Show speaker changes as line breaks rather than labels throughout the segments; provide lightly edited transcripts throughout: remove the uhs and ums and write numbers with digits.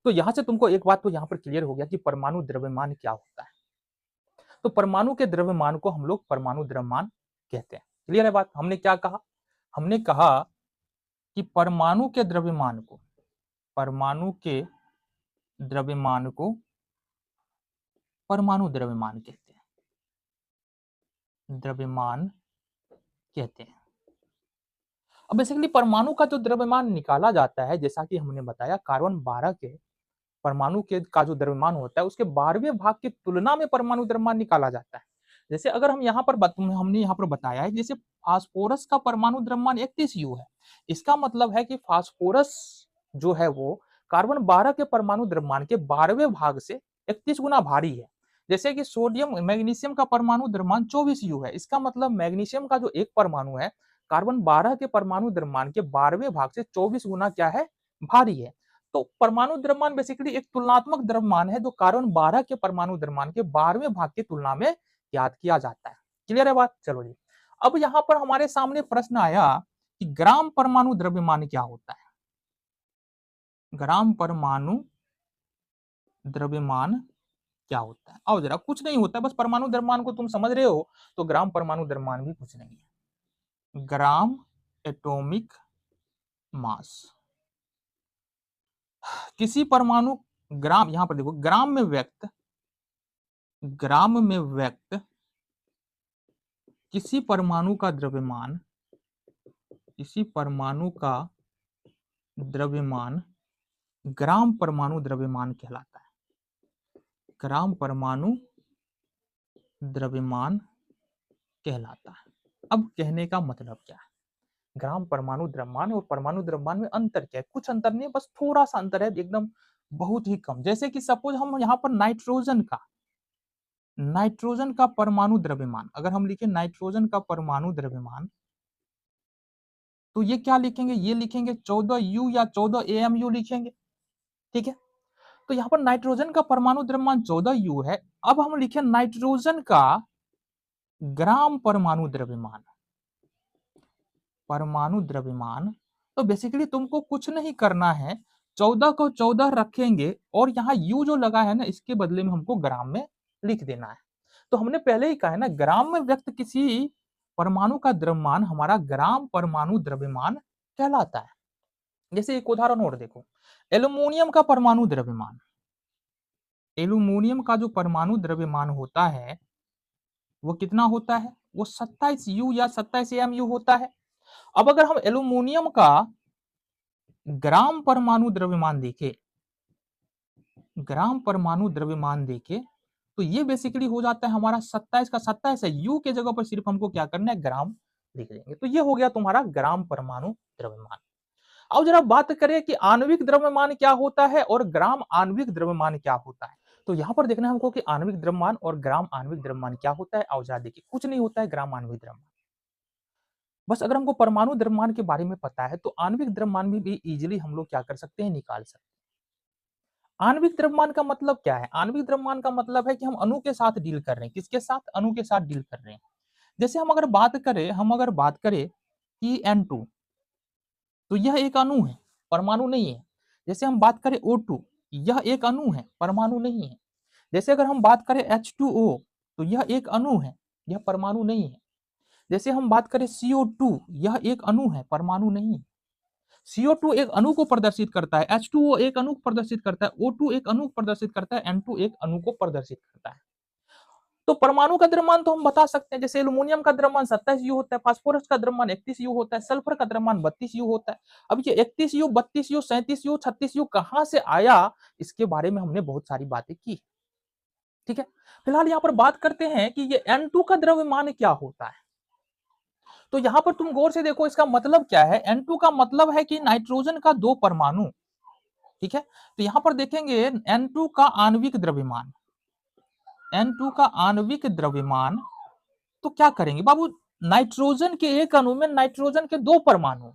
तो यहां से तुमको एक बात तो यहां पर क्लियर हो गया कि परमाणु द्रव्यमान क्या होता है। तो परमाणु के द्रव्यमान को हम लोग परमाणु द्रव्यमान कहते हैं। क्लियर है बात? हमने क्या कहा? हमने कहा कि परमाणु के द्रव्यमान को, परमाणु के द्रव्यमान को परमाणु द्रव्यमान कहते हैं, द्रव्यमान कहते हैं। अब बेसिकली परमाणु का जो द्रव्यमान निकाला जाता है, जैसा कि हमने बताया कार्बन 12 के परमाणु के का जो द्रव्यमान होता है उसके 12वें भाग की तुलना में परमाणु द्रव्यमान निकाला जाता है। जैसे अगर हम यहाँ पर हमने यहाँ पर बताया है, जैसे फास्फोरस का परमाणु द्रव्यमान 31 यू है। इसका मतलब है कि फास्फोरस जो है वो कार्बन 12 के परमाणु द्रव्यमान के 12वें भाग से 31 गुना भारी है। जैसे कि सोडियम मैग्नीशियम का परमाणु द्रव्यमान 24 यू है। इसका मतलब मैग्नीशियम का जो एक परमाणु है कार्बन 12 के परमाणु द्रव्यमान के 12वें भाग से 24 गुना क्या है? भारी है। तो परमाणु द्रव्यमान बेसिकली एक तुलनात्मक द्रव्यमान है जो कार्बन 12 के परमाणु द्रव्यमान के 12वें भाग की तुलना में याद किया जाता है। क्लियर है बात? चलो जी, अब यहां पर हमारे सामने प्रश्न आया कि ग्राम परमाणु द्रव्यमान क्या होता है? ग्राम परमाणु द्रव्यमान क्या होता है? आओ जरा, कुछ नहीं होता है, बस परमाणु द्रव्यमान को तुम समझ रहे हो तो ग्राम परमाणु द्रव्यमान भी कुछ नहीं है। ग्राम एटॉमिक मास, किसी परमाणु, ग्राम, यहां पर देखो ग्राम में व्यक्त, ग्राम में व्यक्त किसी परमाणु का द्रव्यमान, किसी परमाणु का द्रव्यमान ग्राम परमाणु द्रव्यमान कहलाता है। ग्राम परमाणु द्रव्यमान कहलाता है। अब कहने का मतलब क्या है? ग्राम परमाणु द्रव्यमान और परमाणु द्रव्यमान में अंतर क्या है? कुछ अंतर नहीं, बस थोड़ा सा अंतर है, एकदम बहुत ही कम। जैसे कि सपोज हम यहाँ पर नाइट्रोजन का परमाणु द्रव्यमान अगर हम लिखे नाइट्रोजन का परमाणु द्रव्यमान, तो ये क्या लिखेंगे? ये लिखेंगे 14 यू या 14 एएमयू लिखेंगे। ठीक है, तो यहाँ पर नाइट्रोजन का परमाणु द्रव्यमान 14 यू है। अब हम लिखे नाइट्रोजन का ग्राम परमाणु द्रव्यमान, परमाणु द्रव्यमान, तो बेसिकली तुमको कुछ नहीं करना है, 14 को 14 रखेंगे और यहाँ यू जो लगा है ना इसके बदले में हमको ग्राम में लिख देना है। तो हमने पहले ही कहा है ना, ग्राम में व्यक्त किसी परमाणु का द्रव्यमान हमारा ग्राम परमाणु द्रव्यमान कहलाता है। जैसे एक उदाहरण और देखो, एल्यूमिनियम का परमाणु द्रव्यमान, एल्यूमिनियम का जो परमाणु द्रव्यमान होता है वो कितना होता है? वो 27 यू या 27 एमयू होता है। अब अगर हम एल्यूमिनियम का ग्राम परमाणु द्रव्यमान देखे, ग्राम परमाणु द्रव्यमान देखे, तो ये बेसिकली हो जाता है हमारा 27 का 27 है, यू के जगह पर सिर्फ हमको क्या करना है? ग्राम लिख देंगे। तो ये हो गया तुम्हारा ग्राम परमाणु द्रव्यमान। अब जरा बात करें कि आणविक द्रव्यमान क्या होता है और ग्राम आणविक द्रव्यमान क्या होता है। तो यहां पर देखना है हमको कि आणविक द्रव्यमान और ग्राम आणविक द्रव्यमान क्या होता है। और जरा देखिए, कुछ नहीं होता है ग्राम आणविक द्रव्यमान। बस अगर हमको परमाणु द्रव्यमान के बारे में पता है तो आणविक द्रव्यमान भी इजीली हम लोग क्या कर सकते हैं? निकाल सकते हैं। आणविक द्रव्यमान का मतलब क्या है? आणविक द्रव्यमान का मतलब है कि हम अणु के साथ डील कर रहे हैं। किसके साथ? अणु के साथ डील कर रहे हैं। जैसे हम अगर बात करें कि N2, तो यह एक अणु है, परमाणु नहीं है। जैसे हम बात करें O2, यह एक अणु है, परमाणु नहीं है। जैसे अगर हम बात करें H2O, तो यह एक अणु है, यह परमाणु नहीं है। जैसे हम बात करें CO2, यह एक अणु है, परमाणु नहीं है। CO2 एक अणु को प्रदर्शित करता है, H2O एक अणु को प्रदर्शित करता है, O2 एक अणु को प्रदर्शित करता है, N2 एक अणु को प्रदर्शित करता है। तो परमाणु का द्रव्यमान तो हम बता सकते हैं, जैसे एल्यूमिनियम का द्रव्यमान 27 यू होता है, फास्फोरस का द्रव्यमान 31 यू होता है, सल्फर का द्रव्यमान 32 यू होता है। अब ये 31 यू, 32 यू, 37 यू, 36 यू कहां से आया, इसके बारे में हमने बहुत सारी बातें की। ठीक है, फिलहाल यहाँ पर बात करते हैं कि ये N2 का द्रव्यमान क्या होता है। तो यहां पर तुम गौर से देखो, इसका मतलब क्या है? N2 का मतलब है कि नाइट्रोजन का 2 परमाणु। ठीक है, तो यहां पर देखेंगे N2 का आणविक द्रव्यमान, N2 का आणविक द्रव्यमान, तो क्या करेंगे बाबू? नाइट्रोजन के एक अणु में नाइट्रोजन के 2 परमाणु,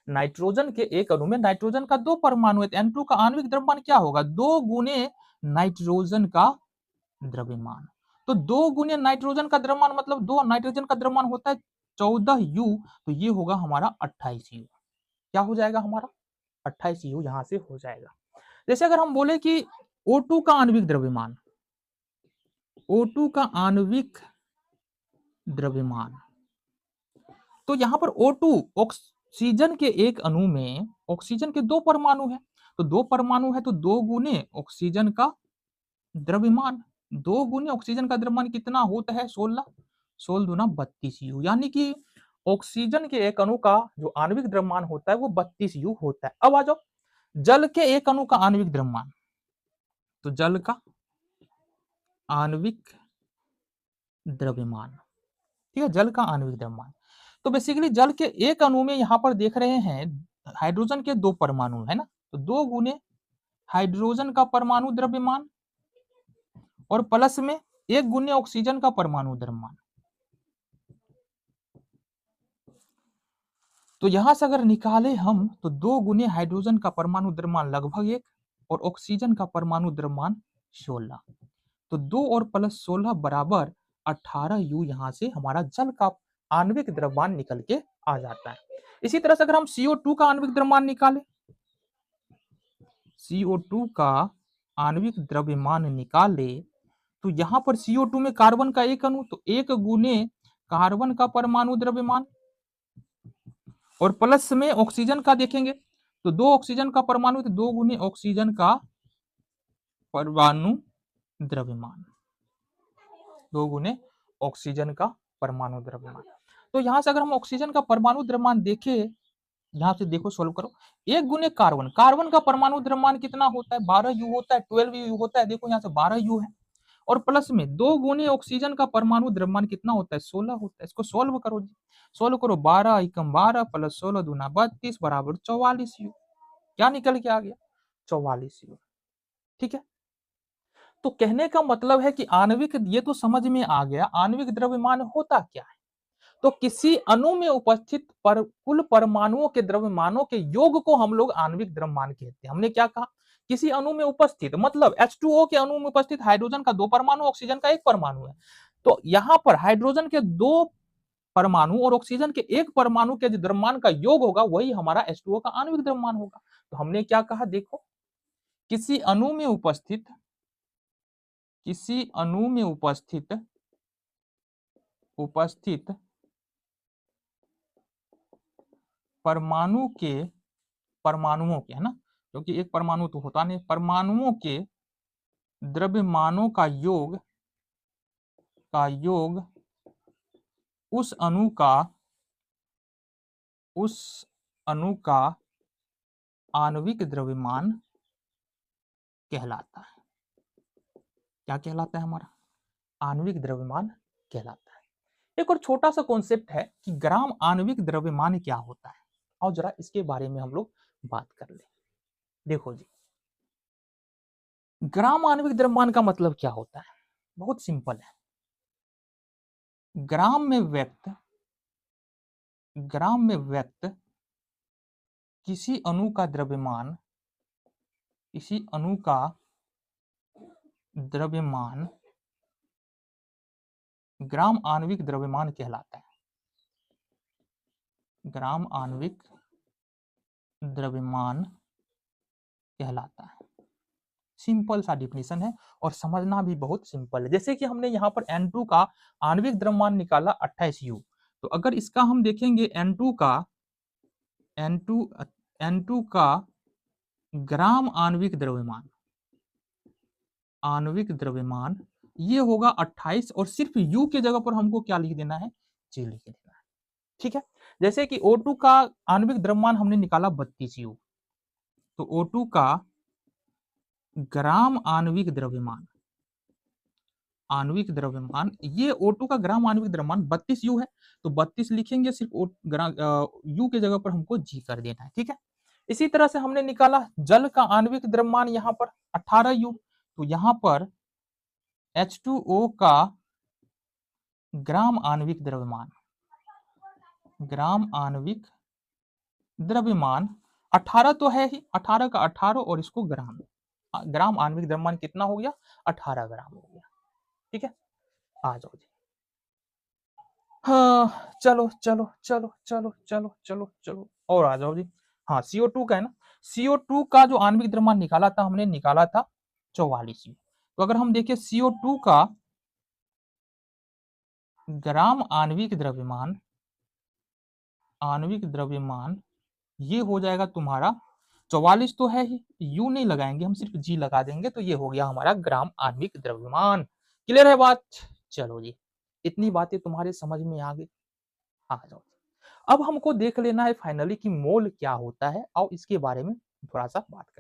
नाइट्रोजन के एक अणु में नाइट्रोजन का 2 परमाणु है, तो N2 का आणविक द्रव्यमान क्या होगा? 2 गुने नाइट्रोजन का द्रव्यमान। तो 2 गुने नाइट्रोजन का द्रव्यमान मतलब 2 नाइट्रोजन का द्रव्यमान होता है 14 यू, तो ये होगा हमारा 28 यू। क्या हो जाएगा हमारा? 28 यू यहां से हो जाएगा। जैसे अगर हम बोले कि O2 का आणविक द्रव्यमान, O2 का आणविक द्रव्यमान, तो यहां पर O2 ऑक्सीजन के एक अणु में ऑक्सीजन के 2 परमाणु है, तो 2 परमाणु है तो 2 गुने ऑक्सीजन का द्रव्यमान, 2 गुने ऑक्सीजन का द्रव्यमान कितना होता है 16, 16 दूना 32 यू, यानी कि ऑक्सीजन के एक अणु का जो आणविक द्रव्यमान होता है वो 32 यू होता है। अब आ जाओ जल के एक अणु का आणविक द्रव्यमान, तो जल का आणविक द्रव्यमान, ठीक है, जल का आणविक द्रव्यमान। तो बेसिकली जल के एक अणु में यहां पर देख रहे हैं हाइड्रोजन के 2 परमाणु है ना, तो 2 गुने हाइड्रोजन का परमाणु द्रव्यमान और प्लस में 1 गुने ऑक्सीजन का परमाणु द्रव्यमान। तो यहां से अगर निकाले हम तो 2 गुने हाइड्रोजन का परमाणु द्रव्यमान लगभग 1 और ऑक्सीजन का परमाणु द्रव्यमान 16, तो 2 और प्लस 16 बराबर 18 यू, यहां से हमारा जल का आणविक द्रव्यमान निकल के आ जाता है। इसी तरह से अगर हम CO2 का आणविक द्रव्यमान निकाले, CO2 का आणविक द्रव्यमान निकाले, तो यहां पर CO2 में कार्बन का एक अणु, तो 1 गुने कार्बन का परमाणु द्रव्यमान और प्लस में ऑक्सीजन का देखेंगे तो 2 ऑक्सीजन का परमाणु, तो 2 गुने ऑक्सीजन का परमाणु द्रव्यमान, 2 गुने ऑक्सीजन का परमाणु द्रव्यमान। तो यहां से अगर हम ऑक्सीजन का परमाणु द्रव्यमान देखें, यहां से देखो सोल्व करो, 1 गुने कार्बन, कार्बन का परमाणु द्रव्यमान कितना होता है 12 यू होता है, 12 यू होता है, देखो यहां से 12 यू है, और प्लस में 2 गुने ऑक्सीजन का परमाणु द्रव्यमान कितना होता है 16 होता है। इसको सोल्व करो जी, सोल्व करो, 12 एकम 12 प्लस 16 दूना 32 बराबर 44 यू, क्या निकल के आ गया 44 यू, ठीक है। तो कहने का मतलब है कि आणविक, ये तो समझ में आ गया आणविक द्रव्यमान होता क्या है, तो किसी अणु में उपस्थित कुल परमाणुओं के द्रव्यमानों के योग को हम लोग आणविक द्रव्यमान कहते हैं। हमने क्या कहा, किसी अणु में उपस्थित मतलब H2O के अणु में उपस्थित हाइड्रोजन का 2 परमाणु, ऑक्सीजन का 1 परमाणु है, तो यहां पर हाइड्रोजन के 2 परमाणु और ऑक्सीजन के 1 परमाणु के जो द्रव्यमान का योग होगा वही हमारा H2O का आणविक द्रव्यमान होगा। तो हमने क्या कहा, देखो किसी अणु में उपस्थित, किसी अणु में उपस्थित उपस्थित परमाणुओं के है ना, क्योंकि एक परमाणु तो होता नहीं, परमाणुओं के द्रव्यमानों का योग उस अणु का आणविक द्रव्यमान कहलाता है। क्या कहलाता है हमारा, आणविक द्रव्यमान कहलाता है। एक और छोटा सा कॉन्सेप्ट है कि ग्राम आणविक द्रव्यमान क्या होता है, और जरा इसके बारे में हम लोग बात कर ले। देखो जी, ग्राम आणविक द्रव्यमान का मतलब क्या होता है, बहुत सिंपल है। ग्राम में व्यक्त किसी अणु का द्रव्यमान, किसी अणु का द्रव्यमान ग्राम आणविक द्रव्यमान कहलाता है। ग्राम आणविक द्रव्यमान कहलाता है। सिंपल सा डिफिनेशन है और समझना भी बहुत सिंपल है। जैसे कि हमने यहाँ पर N2 का आणविक द्रव्यमान निकाला 28 यू, तो अगर इसका हम देखेंगे N2 का ग्राम आणविक द्रव्यमान ये होगा 28, और सिर्फ यू के जगह पर हमको क्या लिख देना है, जी लिख देना है, ठीक है। जैसे कि O2 का आणविक द्रव्यमान हमने निकाला 32 यू, तो O2 का ग्राम आणविक द्रव्यमान ये O2 का ग्राम आणविक द्रव्यमान 32 यू है, तो 32 लिखेंगे, सिर्फ यू के जगह पर हमको जी कर देना है, ठीक है। इसी तरह से हमने निकाला जल का आणविक द्रव्यमान यहाँ पर 18 यू, तो यहाँ पर H2O का ग्राम आणविक द्रव्यमान 18 तो है ही, 18 का 18 और इसको ग्राम आणविक द्रव्यमान कितना हो गया 18 ग्राम हो गया, ठीक है। आ जाओ जी, हाँ चलो चलो चलो चलो चलो चलो चलो और आ जाओ जी। हाँ CO2 का है ना, CO2 का जो आणविक द्रव्यमान निकाला था हमने, निकाला था 44 U। तो अगर हम देखें CO2 का ग्राम आणविक द्रव्यमान ये हो जाएगा तुम्हारा 44 तो है ही, यू नहीं लगाएंगे हम, सिर्फ जी लगा देंगे, तो ये हो गया हमारा ग्राम आणविक द्रव्यमान। क्लियर है बात? चलो जी, इतनी बातें तुम्हारे समझ में आ गई। आ जाओ, अब हमको देख लेना है फाइनली कि मोल क्या होता है, और इसके बारे में थोड़ा सा बात करते हैं।